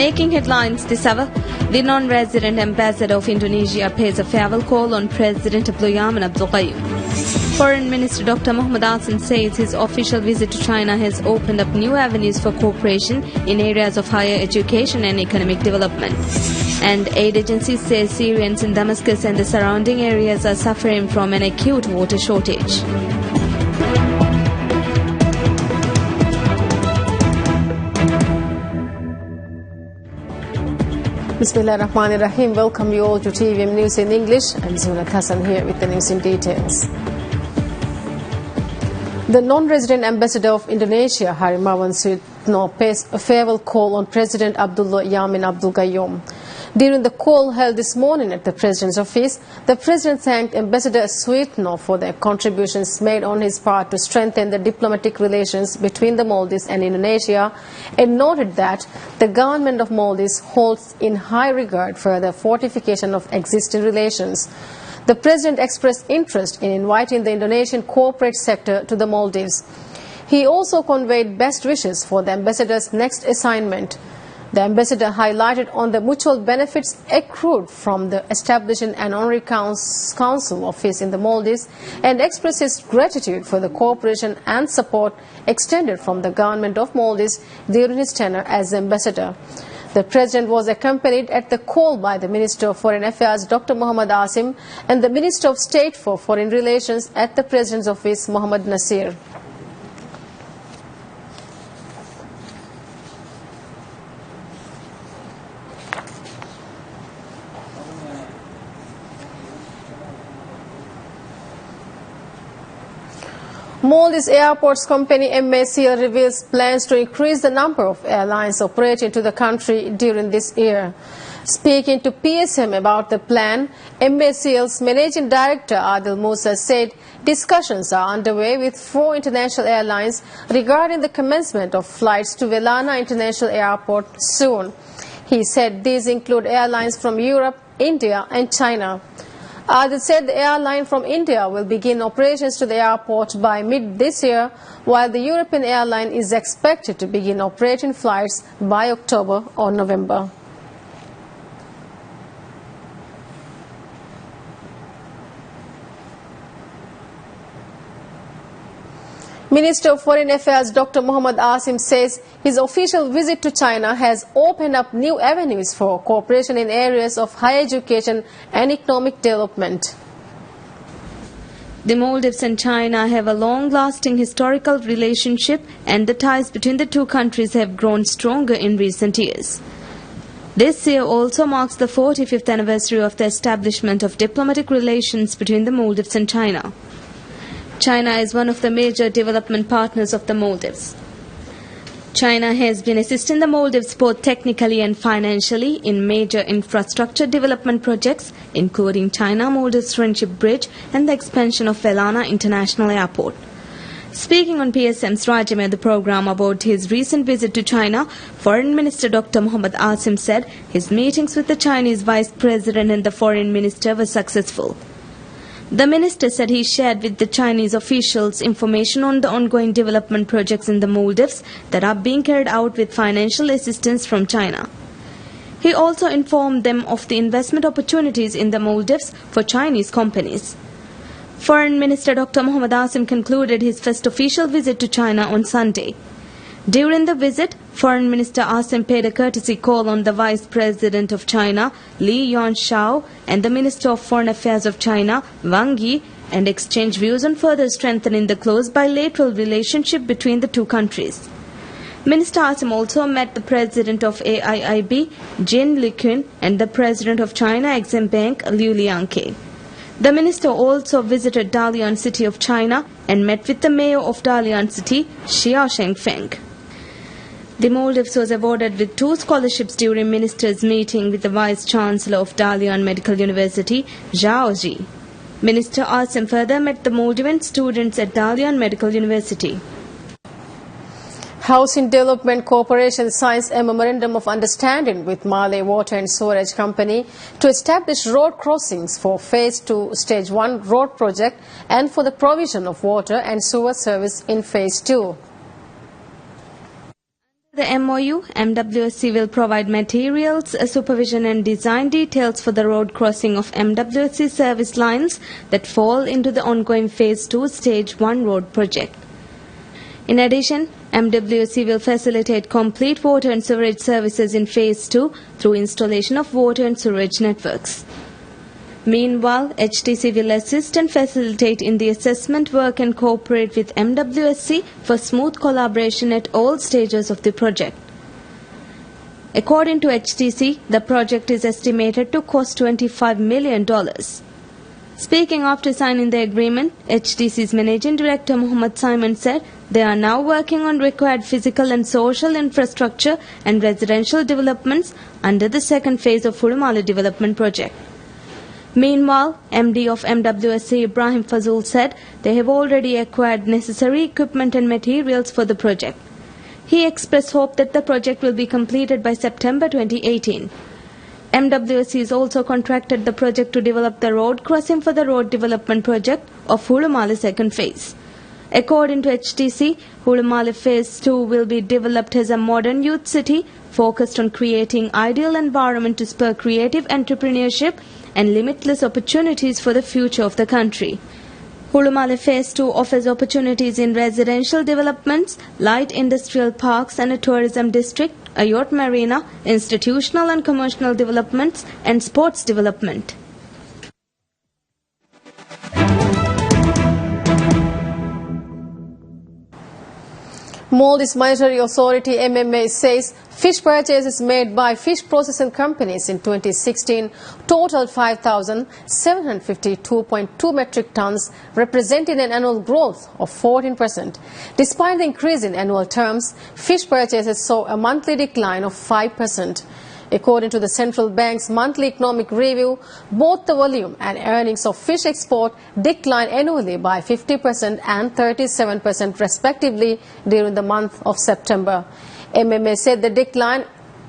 Making headlines this hour, the non-resident ambassador of Indonesia pays a farewell call on President Abdul Yamin Abdul Qayyum. Foreign Minister Dr. Mohammad Asim says his official visit to China has opened up new avenues for cooperation in areas of higher education and economic development. And aid agencies say Syrians in Damascus and the surrounding areas are suffering from an acute water shortage. Bismillahirrahmanirrahim. Welcome you all to TVM News in English. I'm Zuna Hassan here with the news in details. The non-resident ambassador of Indonesia, Harimawan Suyitno, pays a farewell call on President Abdullah Yamin Abdul Qayyum. During the call held this morning at the President's office, the President thanked Ambassador Suyitno for their contributions made on his part to strengthen the diplomatic relations between the Maldives and Indonesia, and noted that the government of Maldives holds in high regard for the fortification of existing relations. The President expressed interest in inviting the Indonesian corporate sector to the Maldives. He also conveyed best wishes for the ambassador's next assignment. The ambassador highlighted on the mutual benefits accrued from the establishing an honorary council office in the Maldives and expressed his gratitude for the cooperation and support extended from the government of Maldives during his tenure as ambassador. The President was accompanied at the call by the Minister of Foreign Affairs, Dr. Muhammad Asim, and the Minister of State for Foreign Relations at the President's office, Muhammad Nasir. Maldives Airports Company MACL reveals plans to increase the number of airlines operating to the country during this year. Speaking to PSM about the plan, MACL's Managing Director Adil Musa said discussions are underway with 4 international airlines regarding the commencement of flights to Velana International Airport soon. He said these include airlines from Europe, India and China. Adil said the airline from India will begin operations to the airport by mid this year, while the European airline is expected to begin operating flights by October or November. Minister of Foreign Affairs Dr. Muhammad Asim says his official visit to China has opened up new avenues for cooperation in areas of higher education and economic development. The Maldives and China have a long-lasting historical relationship, and the ties between the two countries have grown stronger in recent years. This year also marks the 45th anniversary of the establishment of diplomatic relations between the Maldives and China. China is one of the major development partners of the Maldives. China has been assisting the Maldives both technically and financially in major infrastructure development projects, including China-Maldives Friendship Bridge and the expansion of Velana International Airport. Speaking on PSM's Rajam, the program about his recent visit to China, Foreign Minister Dr. Muhammad Asim said his meetings with the Chinese Vice President and the Foreign Minister were successful. The minister said he shared with the Chinese officials information on the ongoing development projects in the Maldives that are being carried out with financial assistance from China. He also informed them of the investment opportunities in the Maldives for Chinese companies. Foreign Minister Dr. Muhammad Asim concluded his first official visit to China on Sunday. During the visit, Foreign Minister Asim paid a courtesy call on the Vice President of China, Li Yuanshao, and the Minister of Foreign Affairs of China, Wang Yi, and exchanged views on further strengthening the close bilateral relationship between the two countries. Minister Asim also met the President of AIIB, Jin Liqun, and the President of China Exim Bank, Liu Liangke. The minister also visited Dalian City of China and met with the mayor of Dalian City, Xia Shengfeng. The Maldives was awarded with 2 scholarships during ministers' meeting with the Vice-Chancellor of Dalian Medical University, Zhao Ji. Minister Asim further met the Maldivian students at Dalian Medical University. Housing Development Corporation signs a memorandum of understanding with Malay Water and Sewerage Company to establish road crossings for Phase 2 Stage 1 road project and for the provision of water and sewer service in Phase 2. The MOU, MWSC will provide materials, supervision and design details for the road crossing of MWSC service lines that fall into the ongoing Phase 2 Stage 1 road project. In addition, MWSC will facilitate complete water and sewerage services in Phase 2 through installation of water and sewerage networks. Meanwhile, HTC will assist and facilitate in the assessment work and cooperate with MWSC for smooth collaboration at all stages of the project. According to HTC, the project is estimated to cost $25 million. Speaking after signing the agreement, HTC's Managing Director Mohammed Simon said they are now working on required physical and social infrastructure and residential developments under the second phase of Hurumala development project. Meanwhile, MD of MWSC Ibrahim Fazul said they have already acquired necessary equipment and materials for the project. He expressed hope that the project will be completed by September 2018. MWSC is also contracted the project to develop the road crossing for the road development project of Hurumala second phase. According to HTC, Hurumala Phase 2 will be developed as a modern youth city focused on creating ideal environment to spur creative entrepreneurship and limitless opportunities for the future of the country. Hurumala Phase 2 offers opportunities in residential developments, light industrial parks and a tourism district, a yacht marina, institutional and commercial developments and sports development. Maldives Monetary Authority MMA says fish purchases made by fish processing companies in 2016 totaled 5,752.2 metric tons, representing an annual growth of 14%. Despite the increase in annual terms, fish purchases saw a monthly decline of 5%. According to the central bank's monthly economic review, both the volume and earnings of fish export declined annually by 50% and 37% respectively during the month of September. MMA said the decline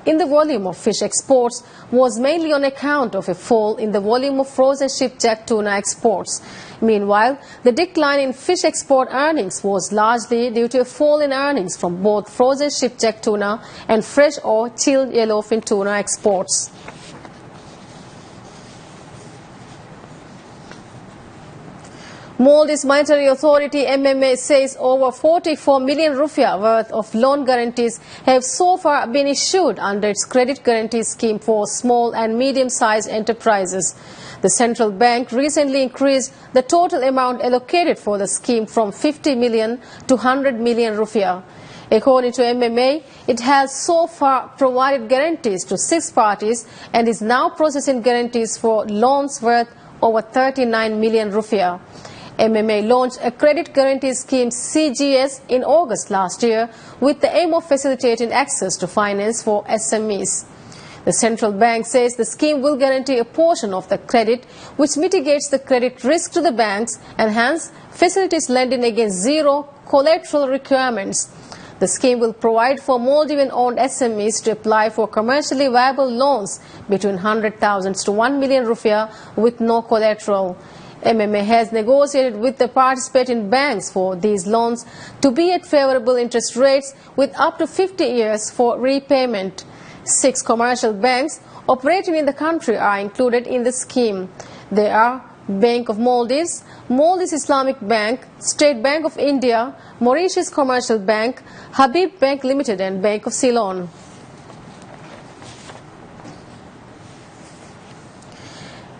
in the volume of fish exports was mainly on account of a fall in the volume of frozen shipjack tuna exports. Meanwhile, the decline in fish export earnings was largely due to a fall in earnings from both frozen shipjack tuna and fresh or chilled yellowfin tuna exports. Maldives Monetary Authority MMA says over 44 million rupiah worth of loan guarantees have so far been issued under its credit guarantee scheme for small and medium-sized enterprises. The central bank recently increased the total amount allocated for the scheme from 50 million to 100 million rupiah. According to MMA, it has so far provided guarantees to 6 parties and is now processing guarantees for loans worth over 39 million rupiah. MMA launched a credit guarantee scheme CGS in August last year with the aim of facilitating access to finance for SMEs. The central bank says the scheme will guarantee a portion of the credit which mitigates the credit risk to the banks and hence facilitates lending against zero collateral requirements. The scheme will provide for Maldivian-owned SMEs to apply for commercially viable loans between 100,000 to 1 million rupiah with no collateral. MMA has negotiated with the participating banks for these loans to be at favorable interest rates with up to 50 years for repayment. 6 commercial banks operating in the country are included in the scheme. They are Bank of Maldives, Maldives Islamic Bank, State Bank of India, Mauritius Commercial Bank, Habib Bank Limited and Bank of Ceylon.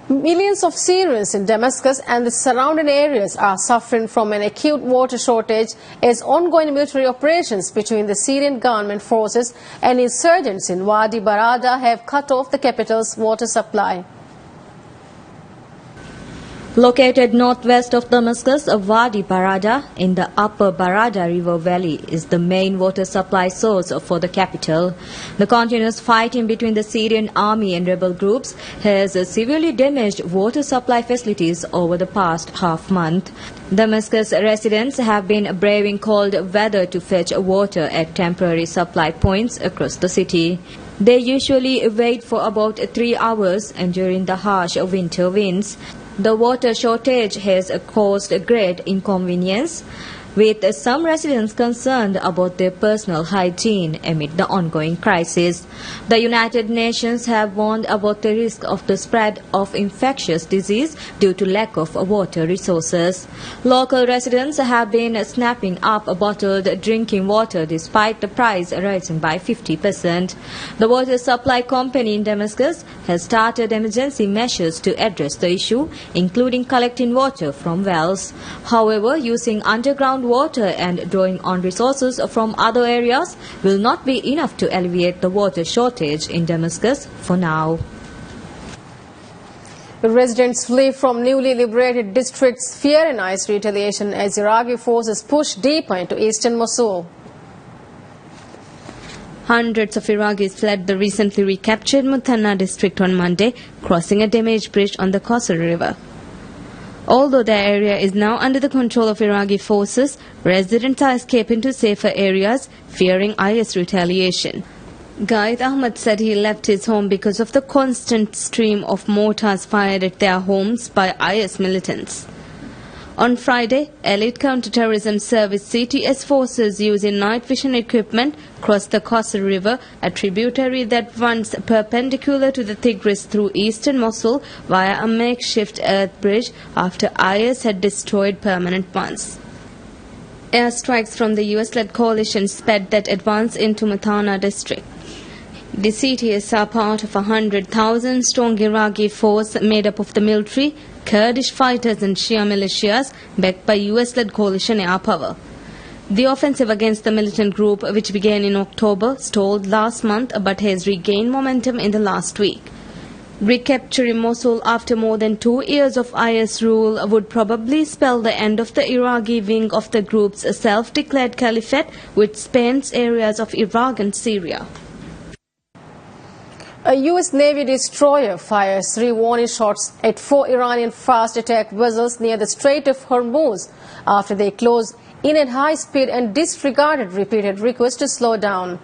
Millions of Syrians in Damascus and the surrounding areas are suffering from an acute water shortage as ongoing military operations between the Syrian government forces and insurgents in Wadi Barada have cut off the capital's water supply. Located northwest of Damascus, Wadi Barada in the upper Barada River Valley is the main water supply source for the capital. The continuous fighting between the Syrian army and rebel groups has severely damaged water supply facilities over the past half-month. Damascus residents have been braving cold weather to fetch water at temporary supply points across the city. They usually wait for about 3 hours and during the harsh winter winds. The water shortage has caused great inconvenience. with some residents concerned about their personal hygiene amid the ongoing crisis. The United Nations have warned about the risk of the spread of infectious disease due to lack of water resources. Local residents have been snapping up bottled drinking water despite the price rising by 50%. The water supply company in Damascus has started emergency measures to address the issue, including collecting water from wells. However, using underground water and drawing on resources from other areas will not be enough to alleviate the water shortage in Damascus for now. Residents flee from newly liberated districts fear an ICE retaliation as Iraqi forces push deeper into eastern Mosul. Hundreds of Iraqis fled the recently recaptured Muthanna district on Monday, crossing a damaged bridge on the Kausar River. Although the area is now under the control of Iraqi forces, residents are escaping to safer areas, fearing IS retaliation. Gaid Ahmad said he left his home because of the constant stream of mortars fired at their homes by IS militants. On Friday, elite counter-terrorism service CTS forces using night vision equipment crossed the Kausar River, a tributary that runs perpendicular to the Tigris through eastern Mosul via a makeshift earth bridge after IS had destroyed permanent ones. Airstrikes from the US-led coalition sped that advance into Muthanna district. The CTS are part of a 100,000-strong Iraqi force made up of the military, Kurdish fighters and Shia militias backed by US-led coalition air power. The offensive against the militant group, which began in October, stalled last month but has regained momentum in the last week. Recapturing Mosul after more than 2 years of IS rule would probably spell the end of the Iraqi wing of the group's self-declared caliphate, which spans areas of Iraq and Syria. A US Navy destroyer fires 3 warning shots at 4 Iranian fast attack vessels near the Strait of Hormuz after they closed in at high speed and disregarded repeated requests to slow down.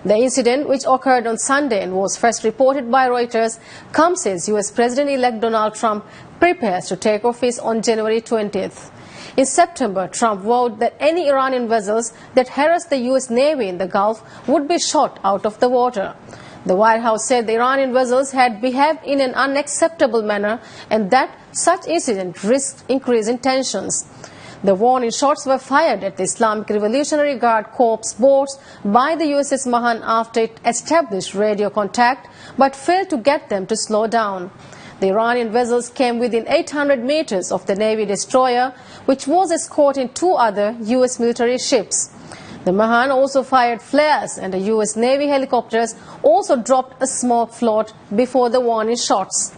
The incident, which occurred on Sunday and was first reported by Reuters, comes as US President-elect Donald Trump prepares to take office on January 20th. In September, Trump vowed that any Iranian vessels that harassed the US Navy in the Gulf would be shot out of the water. The White House said the Iranian vessels had behaved in an unacceptable manner and that such incidents risked increasing tensions. The warning shots were fired at the Islamic Revolutionary Guard Corps boats by the USS Mahan after it established radio contact but failed to get them to slow down. The Iranian vessels came within 800 meters of the Navy destroyer, which was escorting 2 other US military ships. The Mahan also fired flares and the US Navy helicopters also dropped a smoke float before the warning shots.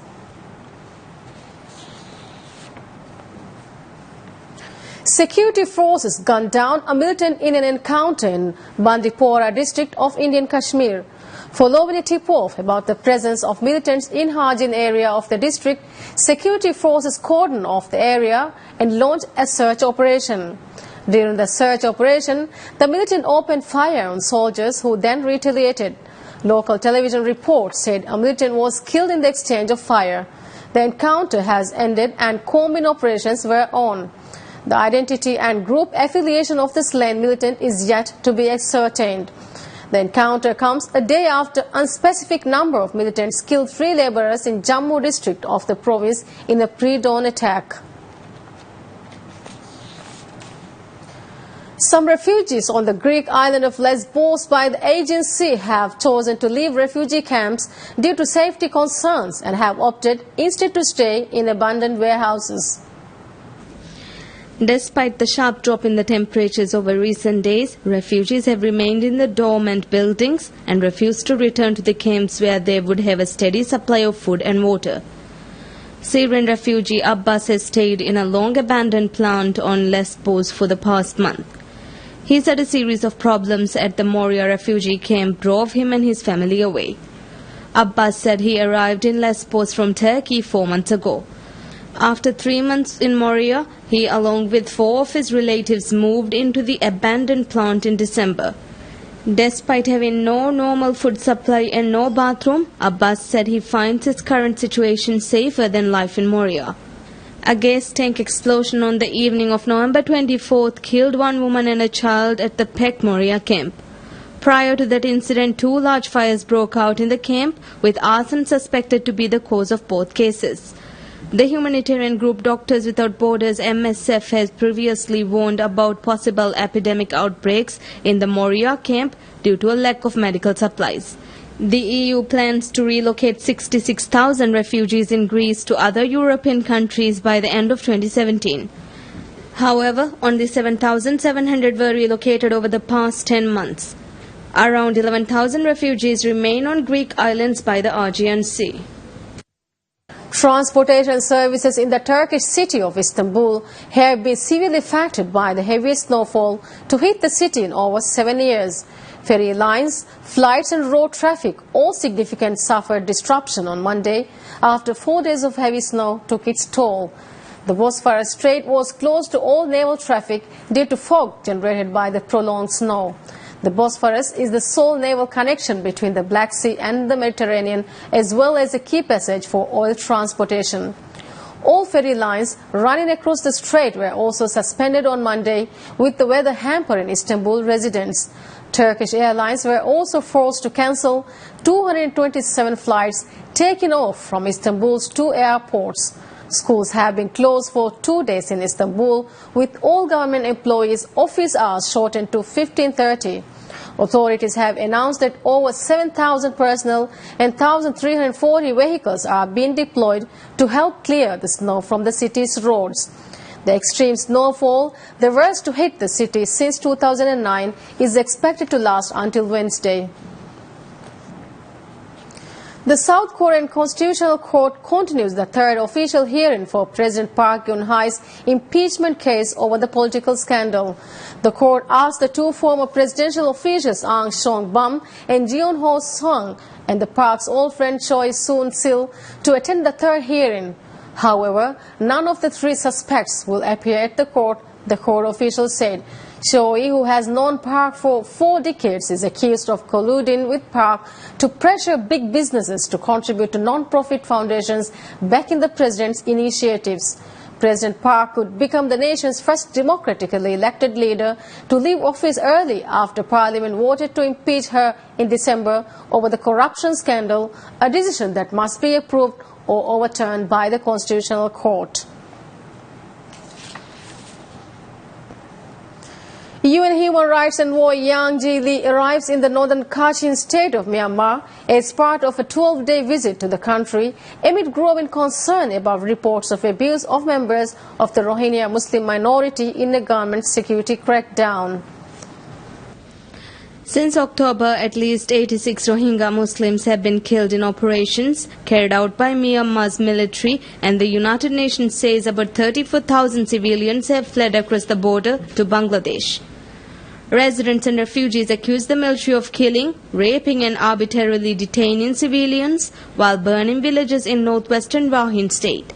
Security forces gunned down a militant in an encounter in Bandipora district of Indian Kashmir. Following a tip-off about the presence of militants in Hajin area of the district, security forces cordoned off the area and launched a search operation. During the search operation, the militant opened fire on soldiers who then retaliated. Local television reports said a militant was killed in the exchange of fire. The encounter has ended and combing operations were on. The identity and group affiliation of the slain militant is yet to be ascertained. The encounter comes a day after an unspecific number of militants killed 3 laborers in Jammu district of the province in a pre-dawn attack. Some refugees on the Greek island of Lesbos by the Aegean Sea have chosen to leave refugee camps due to safety concerns and have opted instead to stay in abandoned warehouses. Despite the sharp drop in the temperatures over recent days, refugees have remained in the dormant buildings and refused to return to the camps where they would have a steady supply of food and water. Syrian refugee Abbas has stayed in a long-abandoned plant on Lesbos for the past month. He said a series of problems at the Moria refugee camp drove him and his family away. Abbas said he arrived in Lesbos from Turkey 4 months ago. After 3 months in Moria, he along with 4 of his relatives moved into the abandoned plant in December. Despite having no normal food supply and no bathroom, Abbas said he finds his current situation safer than life in Moria. A gas tank explosion on the evening of November 24th killed one woman and a child at the Pek Moria camp. Prior to that incident, 2 large fires broke out in the camp, with arson suspected to be the cause of both cases. The humanitarian group Doctors Without Borders (MSF) has previously warned about possible epidemic outbreaks in the Moria camp due to a lack of medical supplies. The EU plans to relocate 66,000 refugees in Greece to other European countries by the end of 2017. However, only 7,700 were relocated over the past 10 months. Around 11,000 refugees remain on Greek islands by the Aegean Sea. Transportation services in the Turkish city of Istanbul have been severely affected by the heaviest snowfall to hit the city in over 7 years. Ferry lines, flights and road traffic all significantly suffered disruption on Monday after 4 days of heavy snow took its toll. The Bosphorus Strait was closed to all naval traffic due to fog generated by the prolonged snow. The Bosphorus is the sole naval connection between the Black Sea and the Mediterranean, as well as a key passage for oil transportation. All ferry lines running across the strait were also suspended on Monday, with the weather hampering Istanbul residents. Turkish airlines were also forced to cancel 227 flights taken off from Istanbul's 2 airports. Schools have been closed for 2 days in Istanbul, with all government employees' office hours shortened to 15:30. Authorities have announced that over 7,000 personnel and 1,340 vehicles are being deployed to help clear the snow from the city's roads. The extreme snowfall, the worst to hit the city since 2009, is expected to last until Wednesday. The South Korean Constitutional Court continues the 3rd official hearing for President Park Geun-hye's impeachment case over the political scandal. The court asked the 2 former presidential officials Ahn Song-bam and Jeon-ho Sung and the Park's old friend Choi Soon-sil to attend the 3rd hearing. However, none of the 3 suspects will appear at the court, the court official said. Choi, who has known Park for 4 decades, is accused of colluding with Park to pressure big businesses to contribute to non-profit foundations backing the president's initiatives. President Park could become the nation's first democratically elected leader to leave office early after Parliament voted to impeach her in December over the corruption scandal, a decision that must be approved or overturned by the Constitutional Court. UN Human Rights Envoy Yang Ji-lee arrives in the northern Kachin state of Myanmar as part of a 12-day visit to the country amid growing concern about reports of abuse of members of the Rohingya Muslim minority in a government security crackdown. Since October, at least 86 Rohingya Muslims have been killed in operations carried out by Myanmar's military, and the United Nations says about 34,000 civilians have fled across the border to Bangladesh. Residents and refugees accuse the military of killing, raping and arbitrarily detaining civilians while burning villages in northwestern Rakhine state.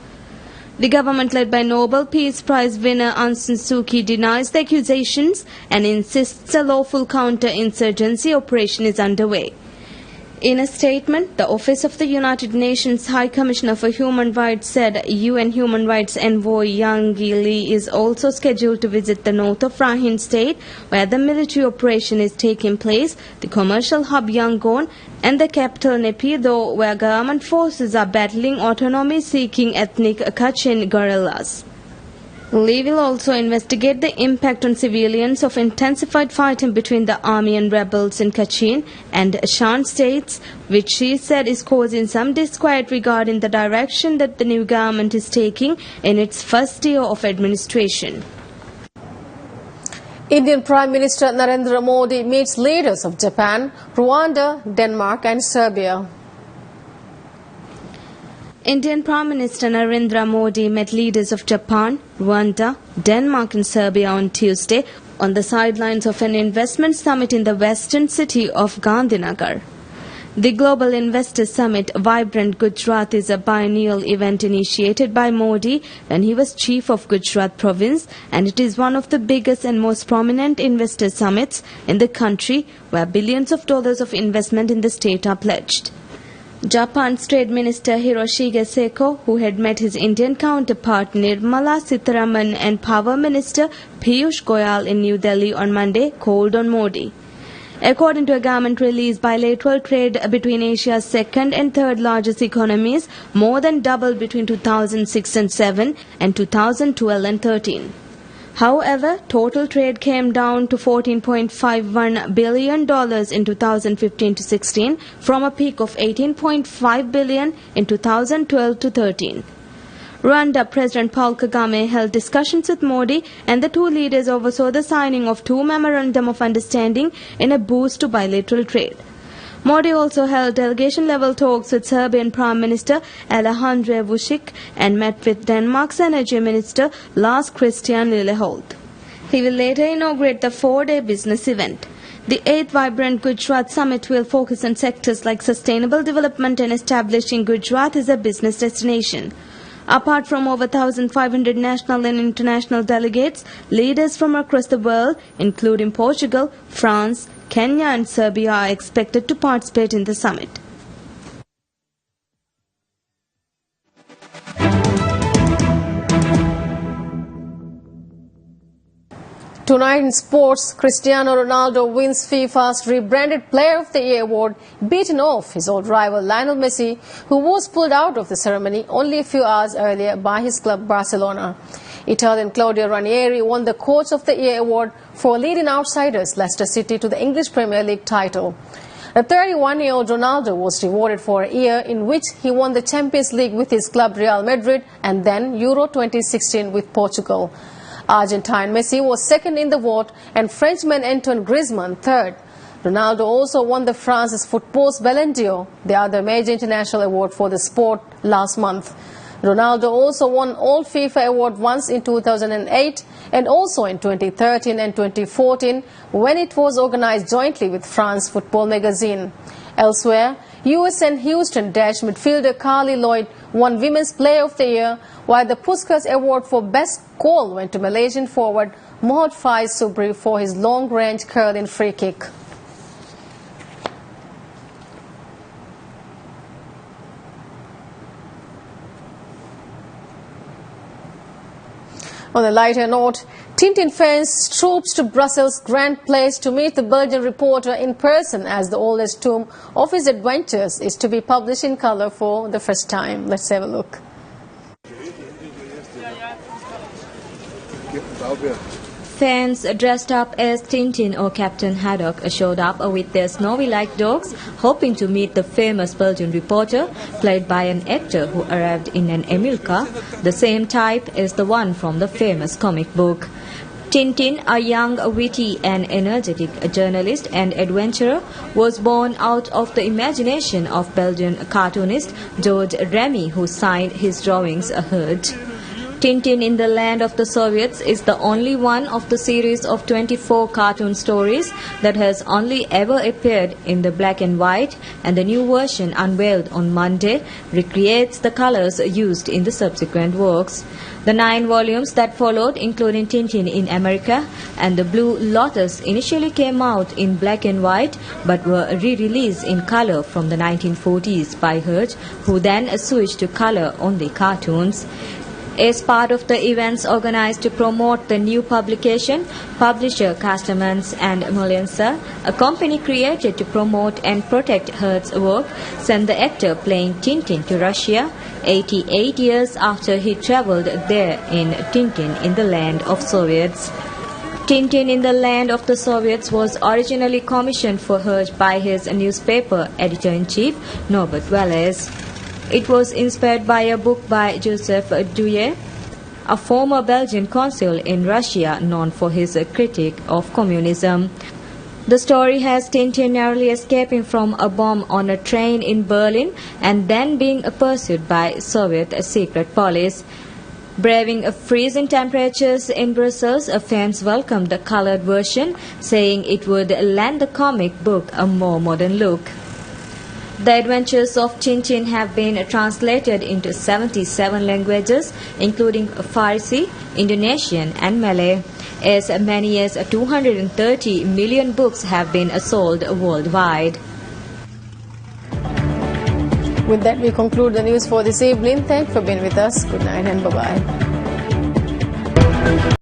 The government, led by Nobel Peace Prize winner Aung San Suu Kyi, denies the accusations and insists a lawful counter-insurgency operation is underway. In a statement, the Office of the United Nations High Commissioner for Human Rights said UN Human Rights Envoy Yang Ji-lee is also scheduled to visit the north of Rakhine state, where the military operation is taking place, the commercial hub Yangon, and the capital Naypyidaw, where government forces are battling autonomy-seeking ethnic Kachin guerrillas. Lee will also investigate the impact on civilians of intensified fighting between the army and rebels in Kachin and Shan states, which she said is causing some disquiet regarding the direction that the new government is taking in its first year of administration. Indian Prime Minister Narendra Modi meets leaders of Japan, Rwanda, Denmark and Serbia. Indian Prime Minister Narendra Modi met leaders of Japan, Rwanda, Denmark and Serbia on Tuesday on the sidelines of an investment summit in the western city of Gandhinagar. The Global Investors Summit Vibrant Gujarat is a biennial event initiated by Modi when he was chief of Gujarat province, and it is one of the biggest and most prominent investor summits in the country, where billions of dollars of investment in the state are pledged. Japan's Trade Minister Hiroshige Seiko, who had met his Indian counterpart Nirmala Sitharaman and Power Minister Piyush Goyal in New Delhi on Monday, called on Modi. According to a government release, bilateral trade between Asia's second and third largest economies more than doubled between 2006 and 7 and 2012 and 13. However, total trade came down to $14.51 billion in 2015 to 16 from a peak of $18.5 billion in 2012 to 13. Rwanda President Paul Kagame held discussions with Modi, and the two leaders oversaw the signing of two memorandum of understanding in a boost to bilateral trade. Modi also held delegation-level talks with Serbian Prime Minister Alejandro Vučić and met with Denmark's Energy Minister Lars Christian Lilleholt. He will later inaugurate the four-day business event. The 8th Vibrant Gujarat Summit will focus on sectors like sustainable development and establishing Gujarat as a business destination. Apart from over 1,500 national and international delegates, leaders from across the world, including Portugal, France, Kenya and Serbia, are expected to participate in the summit. Tonight in sports, Cristiano Ronaldo wins FIFA's rebranded Player of the Year award, beaten off his old rival Lionel Messi, who was pulled out of the ceremony only a few hours earlier by his club Barcelona. Italian Claudio Ranieri won the Coach of the Year award for leading outsiders Leicester City to the English Premier League title. The 31-year-old Ronaldo was rewarded for a year in which he won the Champions League with his club Real Madrid and then Euro 2016 with Portugal. Argentine Messi was second in the vote and Frenchman Antoine Griezmann third. Ronaldo also won the France's Football's Ballon d'Or, the other major international award for the sport, last month. Ronaldo also won all FIFA award once in 2008 and also in 2013 and 2014 when it was organized jointly with France Football magazine. Elsewhere, US and Houston Dash midfielder Carly Lloyd won Women's Player of the Year, while the Puskas Award for Best Goal went to Malaysian forward Mohd Faiz Subri for his long-range curling free kick. On a lighter note, Tintin fans trooped to Brussels' Grand Place to meet the Belgian reporter in person as the oldest tome of his adventures is to be published in color for the first time. Let's have a look. Fans dressed up as Tintin or Captain Haddock showed up with their snowy-like dogs, hoping to meet the famous Belgian reporter, played by an actor who arrived in an Emilka, the same type as the one from the famous comic book. Tintin, a young, witty and energetic journalist and adventurer, was born out of the imagination of Belgian cartoonist George Remy, who signed his drawings Herd. Tintin in the Land of the Soviets is the only one of the series of 24 cartoon stories that has only ever appeared in the black and white, and the new version unveiled on Monday recreates the colors used in the subsequent works. The 9 volumes that followed, including Tintin in America and The Blue Lotus, initially came out in black and white but were re-released in color from the 1940s by Herd, who then switched to color-only cartoons. As part of the events organized to promote the new publication, publisher Castamans and Molensa, a company created to promote and protect Herd's work, sent the actor playing Tintin to Russia 88 years after he traveled there in Tintin in the Land of Soviets. Tintin in the Land of the Soviets was originally commissioned for Herd by his newspaper editor-in-chief, Norbert Wallace. It was inspired by a book by Joseph Douillet, a former Belgian consul in Russia known for his critique of communism. The story has Tintin narrowly escaping from a bomb on a train in Berlin and then being pursued by Soviet secret police. Braving freezing temperatures in Brussels, fans welcomed the colored version, saying it would lend the comic book a more modern look. The adventures of Tintin have been translated into 77 languages, including Farsi, Indonesian and Malay. As many as 230 million books have been sold worldwide. With that, we conclude the news for this evening. Thanks for being with us. Good night and bye-bye.